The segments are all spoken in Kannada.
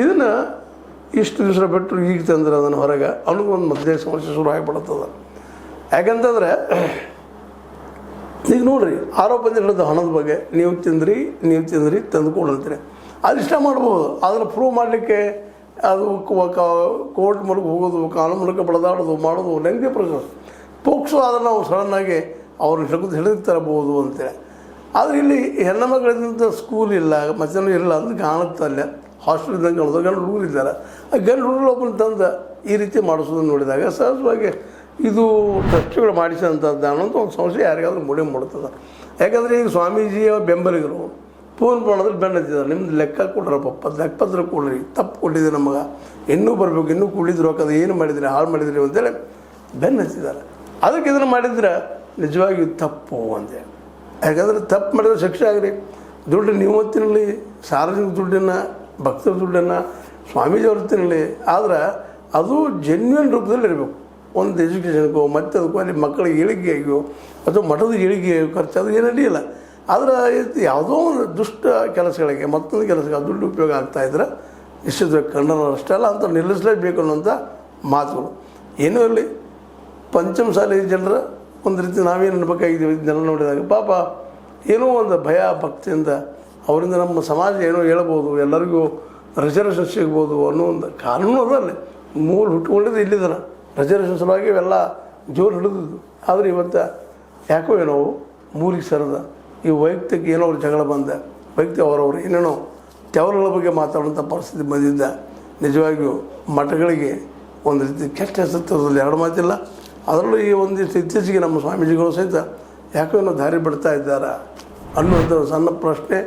ಇದನ್ನು ಇಷ್ಟು ದಿವಸ ಬಿಟ್ಟು ಈಗ ತಂದ್ರೆ ಅದನ್ನು ಹೊರಗೆ ಅವನಿಗೊಂದು ಮಧ್ಯೆ ಸಮಸ್ಯೆ ಶುರು ಆಗಿಬಿಡುತ್ತದೆ. ಯಾಕಂತಂದರೆ ಈಗ ನೋಡಿರಿ ಆರೋಪ ಹೇಳಿದ ಹಣದ ಬಗ್ಗೆ ನೀವು ತಿಂದ್ರಿ ತಂದುಕೊಡಂತೀರಿ, ಅದು ಇಷ್ಟ ಮಾಡ್ಬೋದು. ಅದನ್ನು ಪ್ರೂವ್ ಮಾಡಲಿಕ್ಕೆ ಅದು ಕೋರ್ಟ್ ಮೂಲಕ ಹೋಗೋದು, ಕಾನೂನು ಮೂಲಕ ಬಡದಾಡೋದು ಮಾಡೋದು ಲೆಂಗ್ದಿ ಪ್ರೊಸೆಸ್. ಪೋಕ್ಸೋ ಆದರೆ ನಾವು ಸಡನ್ನಾಗಿ ಅವ್ರು ಹಿಡಿದು ತರಬಹುದು ಅಂತೇಳಿ. ಆದರೆ ಇಲ್ಲಿ ಹೆಣ್ಣು ಮಕ್ಕಳಿಂದ ಸ್ಕೂಲ್ ಇಲ್ಲ, ಮತ್ತೇನೂ ಇಲ್ಲ ಅಂತ ಕಾಣುತ್ತೆ. ಅಲ್ಲೇ ಹಾಸ್ಟೆಲ್ ಇದ್ದಂಗೆ ಕಾಣೋದು. ಗಂಡು ಹುಡುಗರು ಇದ್ದಾರೆ, ಆ ಗಂಡು ಹುಡುಗರು ಒಬ್ಬನ ತಂದು ಈ ರೀತಿ ಮಾಡಿಸೋದನ್ನು ನೋಡಿದಾಗ ಸಹಜವಾಗಿ ಇದು ಟ್ರಸ್ಟಿಗಳು ಮಾಡಿಸಿದಂಥದ್ದು ಅನ್ನೋದು ಒಂದು ಸಮಸ್ಯೆ ಯಾರಿಗಾದ್ರೂ ಮೂಡ್ತದೆ. ಯಾಕಂದರೆ ಈಗ ಸ್ವಾಮೀಜಿಯ ಬೆಂಬಲಿಗರು ಪೂರ್ಣ ಪ್ರಮಾಣದಲ್ಲಿ ಬೆನ್ನು ಹತ್ತಿದ್ದಾರೆ. ನಿಮ್ದು ಲೆಕ್ಕ ಕೊಡ್ರಪ್ಪ, ಲೆಕ್ಕಪತ್ರ ಕೊಡ್ರಿ, ತಪ್ಪು ಕೊಟ್ಟಿದ್ದೀರಿ ನಮಗೆ, ಇನ್ನೂ ಬರಬೇಕು, ಇನ್ನೂ ಕುಡಿದ್ರು ಅದು ಏನು ಮಾಡಿದ್ರಿ, ಹಾಳು ಮಾಡಿದ್ರಿ ಅಂತೇಳಿ ಬೆನ್ನು ಹತ್ತಿದ್ದಾರೆ. ಅದಕ್ಕೆ ಇದನ್ನು ಮಾಡಿದ್ರೆ ನಿಜವಾಗಿಯೂ ತಪ್ಪು ಅಂತೆ. ಯಾಕಂದರೆ ತಪ್ಪು ಮಾಡಿದ್ರೆ ಶಿಕ್ಷೆ ಆಗ್ರಿ. ದುಡ್ಡು ನೀವು ತಿನ್ನಲಿ, ಸಾರ್ವಜನಿಕ ದುಡ್ಡನ್ನು, ಭಕ್ತರ ದುಡ್ಡನ್ನು ಸ್ವಾಮೀಜಿಯವ್ರು ತಿನ್ನಲಿ, ಆದ್ರೆ ಅದು ಜೆನ್ಯೂನ್ ರೂಪದಲ್ಲಿ ಇರಬೇಕು. ಒಂದು ಎಜುಕೇಷನ್ಗೋ ಮತ್ತು ಅದಕ್ಕೂ ಅಲ್ಲಿ ಮಕ್ಕಳ ಏಳಿಗೆಗೋ ಅಥವಾ ಮಠದ ಏಳಿಗೆಯೋ ಖರ್ಚು ಅದು ಏನು ಅಡ್ಡಿಯಿಲ್ಲ. ಆದರೆ ಯಾವುದೋ ಒಂದು ದುಷ್ಟ ಕೆಲಸಗಳಿಗೆ ಮತ್ತೊಂದು ಕೆಲಸಕ್ಕೆ ದುಡ್ಡು ಉಪಯೋಗ ಆಗ್ತಾಯಿದ್ರೆ ನಿಶ್ಚಿತ ಖಂಡನ ಅಷ್ಟೇ ಅಲ್ಲ ಅಂತ ನಿಲ್ಲಿಸಲೇಬೇಕು ಅನ್ನೋಂಥ ಮಾತುಗಳು. ಏನೂ ಇರಲಿ, ಪಂಚಮಸಾಲಿ ಜನರ ಒಂದು ರೀತಿ ನಾವೇನು ಅನ್ಬೇಕಾಗಿದ್ದೀವಿ ಜನ ನೋಡಿದಾಗ ಪಾಪ ಏನೋ ಒಂದು ಭಯ ಭಕ್ತಿಯಿಂದ ಅವರಿಂದ ನಮ್ಮ ಸಮಾಜ ಏನೋ ಹೇಳ್ಬೋದು, ಎಲ್ಲರಿಗೂ ರಿಸರ್ವೇಷನ್ ಸಿಗ್ಬೋದು ಅನ್ನೋ ಒಂದು ಕಾನೂನು ಅದರಲ್ಲಿ ಮೂಲ ಹುಟ್ಟುಕೊಂಡಿದ್ದು ಇಲ್ಲಿದ್ದಾನೆ. ರಿಸರ್ವೇಷನ್ ಸಲುವಾಗಿ ಇವೆಲ್ಲ ಜೋರು ಹಿಡಿದಿದ್ದು. ಆದರೆ ಇವತ್ತು ಯಾಕೋ ಏನೋ ಮೂಲಿಗೆ ಸರದ ಈ ವೈಯಕ್ತಿಕ ಏನೋ ಅವ್ರು ಜಗಳ ಬಂದ ವೈಯಕ್ತಿಕ ಅವರವರು ಏನೇನೋ ತೆವರುಗಳ ಬಗ್ಗೆ ಮಾತಾಡುವಂಥ ಪರಿಸ್ಥಿತಿ ಬಂದಿದ್ದ. ನಿಜವಾಗಿಯೂ ಮಠಗಳಿಗೆ ಒಂದು ರೀತಿ ಕೆಟ್ಟ ಹೆಸರು ತರೋದ್ರಲ್ಲಿ ಎರಡು ಮಾತಿಲ್ಲ. ಅದರಲ್ಲೂ ಈ ಒಂದಿಷ್ಟು ಇತ್ತೀಚೆಗೆ ನಮ್ಮ ಸ್ವಾಮೀಜಿಗಳು ಸಹಿತ ಯಾಕೋ ಏನೋ ದಾರಿ ಬಿಡ್ತಾ ಇದ್ದಾರೆ ಅನ್ನುವಂಥ ಸಣ್ಣ ಪ್ರಶ್ನೆ.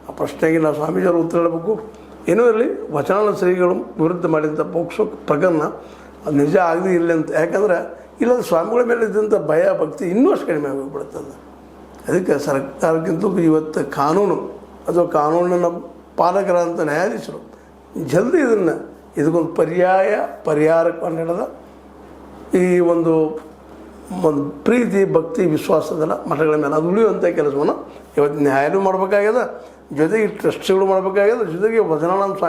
ಆ ಪ್ರಶ್ನೆಗೆ ನಾವು ಸ್ವಾಮೀಜಿಯವರು ಉತ್ತರ ಹೇಳಬೇಕು. ಏನೋ ಇರಲಿ, ವಚನಾನಂದ ಶ್ರೀಗಳು ವಿರುದ್ಧ ಮಾಡಿದಂಥ ಪೋಕ್ಸೋ ಪ್ರಕರಣ ಅದು ನಿಜ ಆಗದೇ ಇಲ್ಲ ಅಂತ. ಯಾಕಂದರೆ ಇಲ್ಲದ ಸ್ವಾಮಿಗಳ ಮೇಲೆ ಇದ್ದಂಥ ಭಯ ಭಕ್ತಿ ಇನ್ನೂ ಅಷ್ಟು ಕಡಿಮೆ ಆಗಿಬಿಡ್ತದೆ. ಅದಕ್ಕೆ ಸರ್ಕಾರಕ್ಕಿಂತ ಇವತ್ತು ಕಾನೂನು ಅಥವಾ ಕಾನೂನಿನ ಪಾಲಕರಂಥ ನ್ಯಾಯಾಧೀಶರು ಜಲ್ದಿ ಇದಕ್ಕೊಂದು ಪರಿಹಾರ ಕಂಡುಹಿಡಿದ ಈ ಒಂದು ಪ್ರೀತಿ ಭಕ್ತಿ ವಿಶ್ವಾಸದಲ್ಲ ಮಠಗಳ ಮೇಲೆ ಅದು ಉಳಿಯುವಂಥ ಕೆಲಸವನ್ನು ಇವತ್ತು ನ್ಯಾಯಾಲಯ ಮಾಡಬೇಕಾಗ್ಯದ, ಜೊತೆಗೆ ಟ್ರಸ್ಟಿಗಳು ಮಾಡಬೇಕಾಗ್ಯದ, ಜೊತೆಗೆ ವಚನಾನಂದ ಸ್ವಾಮಿ